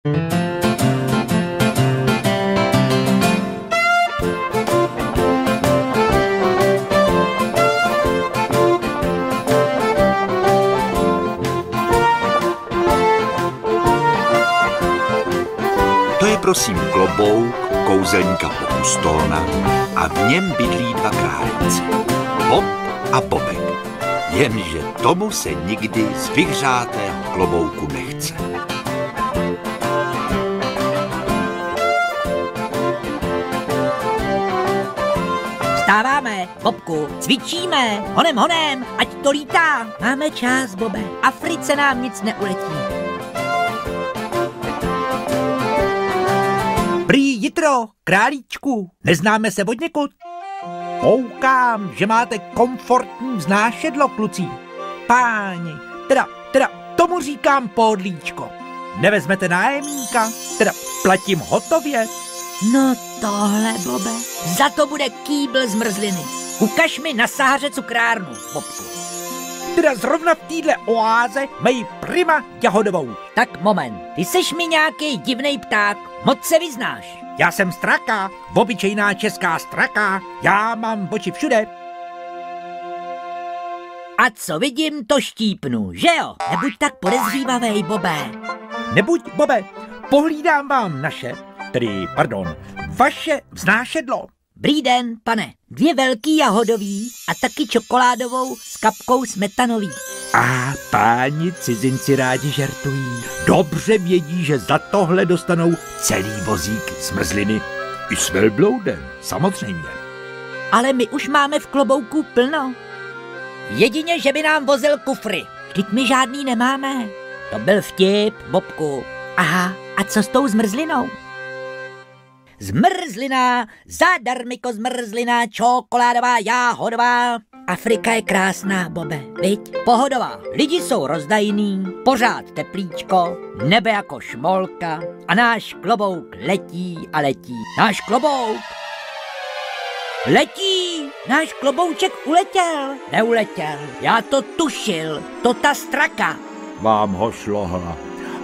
To je prosím klobouk kouzelníka Popustona a v něm bydlí dva králíci, Bob a Bobek. Jenže tomu se nikdy z vyhřátého klobouku nechce. Vstáváme, Bobku, cvičíme, honem, ať to lítá. Máme čas, Bobe, Africe nám nic neuletí. Prý jitro, králíčku, neznáme se od někud? Koukám, že máte komfortní vznášedlo, kluci. Páni, teda, tomu říkám podlíčko. Nevezmete nájemníka, teda platím hotově. No tohle, Bobe, za to bude kýbl zmrzliny. Ukaž mi na Sahaře cukrárnu, Bobku. Teda zrovna v téhle oáze mají prima jahodovou. Tak moment, ty seš mi nějaký divnej pták, moc se vyznáš. Já jsem straka, obyčejná česká straka, já mám oči všude. A co vidím, to štípnu, že jo? Nebuď tak podezřívavej, Bobe. Nebuď, Bobe, pohlídám vám vaše vznášedlo. Dobrý den, pane. 2 velký jahodový a taky čokoládovou s kapkou smetanový. A páni cizinci rádi žertují. Dobře vědí, že za tohle dostanou celý vozík zmrzliny. I s velbloudem, samozřejmě. Ale my už máme v klobouku plno. Jedině, že by nám vozil kufry. Vždyť my žádný nemáme. To byl vtip, Bobku. Aha, a co s tou zmrzlinou? Zmrzlina, zadarmiko zmrzlina, čokoládová, jáhodová. Afrika je krásná, Bobe, viď? Pohodová, lidi jsou rozdajný, pořád teplíčko, nebe jako šmolka a náš klobouk letí a letí. Náš klobouk letí, náš klobouček uletěl, neuletěl, já to tušil, to ta straka. Vám ho šlohla,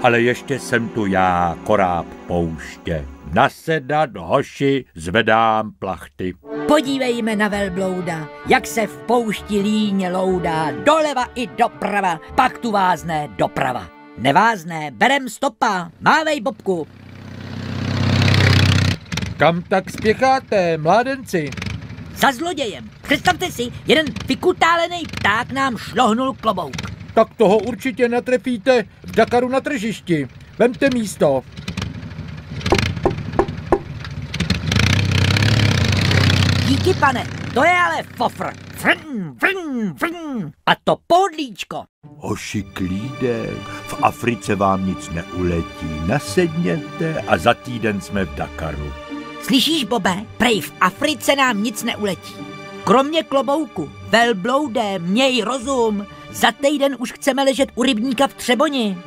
ale ještě jsem tu já, koráb pouště. Nasedat, hoši, zvedám plachty. Podívejme na velblouda, jak se v poušti líně loudá, doleva i doprava, pak tu vázne doprava. Nevázne, berem stopa, mávej, Bobku. Kam tak spěcháte, mládenci? Za zlodějem. Představte si, jeden vykutálený pták nám šlohnul klobouk. Tak toho určitě natrefíte v Dakaru na tržišti. Vemte místo. Díky, pane, to je ale fofr. Vrn, vrn, vrn. A to podlíčko. Hoši, klídek, v Africe vám nic neuletí. Nasedněte a za týden jsme v Dakaru. Slyšíš, Bobe? Prej v Africe nám nic neuletí. Kromě klobouku, velbloude, měj rozum. Za týden už chceme ležet u rybníka v Třeboni.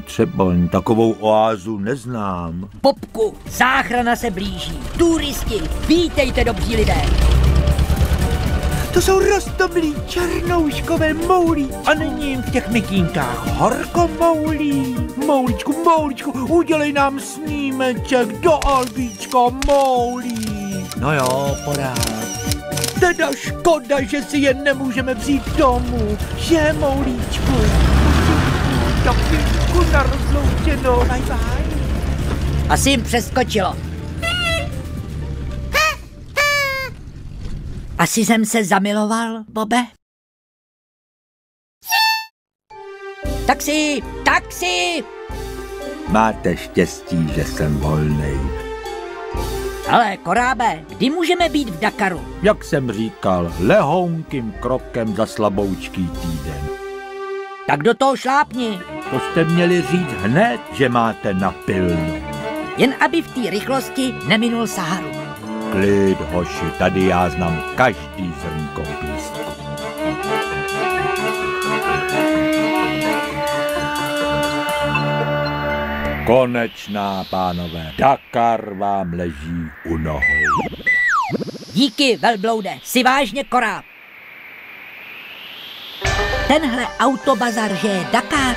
Třeboň, takovou oázu neznám. Bobku, záchrana se blíží. Turisti, vítejte, dobří lidé. To jsou roztomilí černouškové moulí a není jim v těch mikínkách horko moulí. Mouličku, udělej nám snímeček do albíčka moulí. No jo, porád. Teda škoda, že si je nemůžeme vzít domů, že, moulíčku? Takovýčku na rozloučenou. Bye bye. Asi jim přeskočilo. Asi jsem se zamiloval, Bobe. Taxi! Máte štěstí, že jsem volnej. Ale korábe, kdy můžeme být v Dakaru? Jak jsem říkal, lehounkým krokem za slaboučký týden. Tak do toho šlápni. To jste měli říct hned, že máte napilno. Jen aby v té rychlosti neminul Saharu. Klid, hoši, tady já znám každý zrnko písku. Konečná, pánové, Dakar vám leží u nohou. Díky, velbloude, si vážně koráb. Tenhle autobazar, že je Dakar.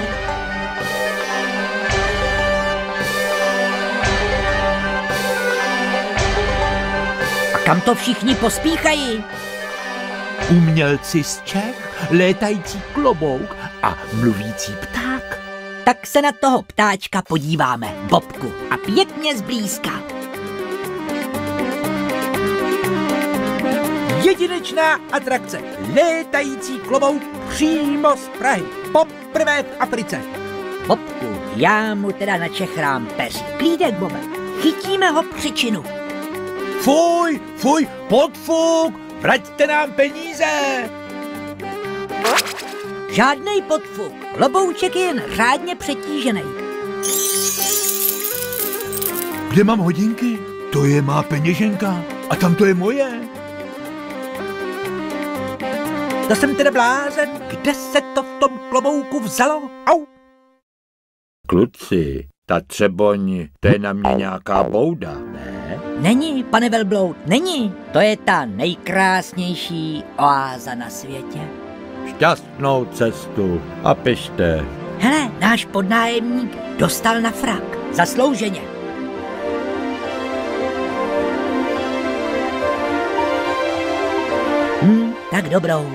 Kam to všichni pospíchají? Umělci z Čech, létající klobouk a mluvící pták. Tak se na toho ptáčka podíváme, Bobku, a pěkně zblízka. Jedinečná atrakce, létající klobouk přímo z Prahy, poprvé v Africe. Bobku, já mu teda načechrám peří. Klídek, Bobe, chytíme ho při činu. Fuj, podfuk, vraťte nám peníze. Žádnej podfuk, klobouček je jen řádně přetížený. Kde mám hodinky? To je má peněženka a tam to je moje. To jsem teda blázen, kde se to v tom klobouku vzalo? Au! Kluci, ta Třeboň, to je na mě nějaká bouda, ne? Není, pane velbloud, není. To je ta nejkrásnější oáza na světě. Šťastnou cestu a pište. Hele, náš podnájemník dostal na frak. Zaslouženě. Tak dobrou.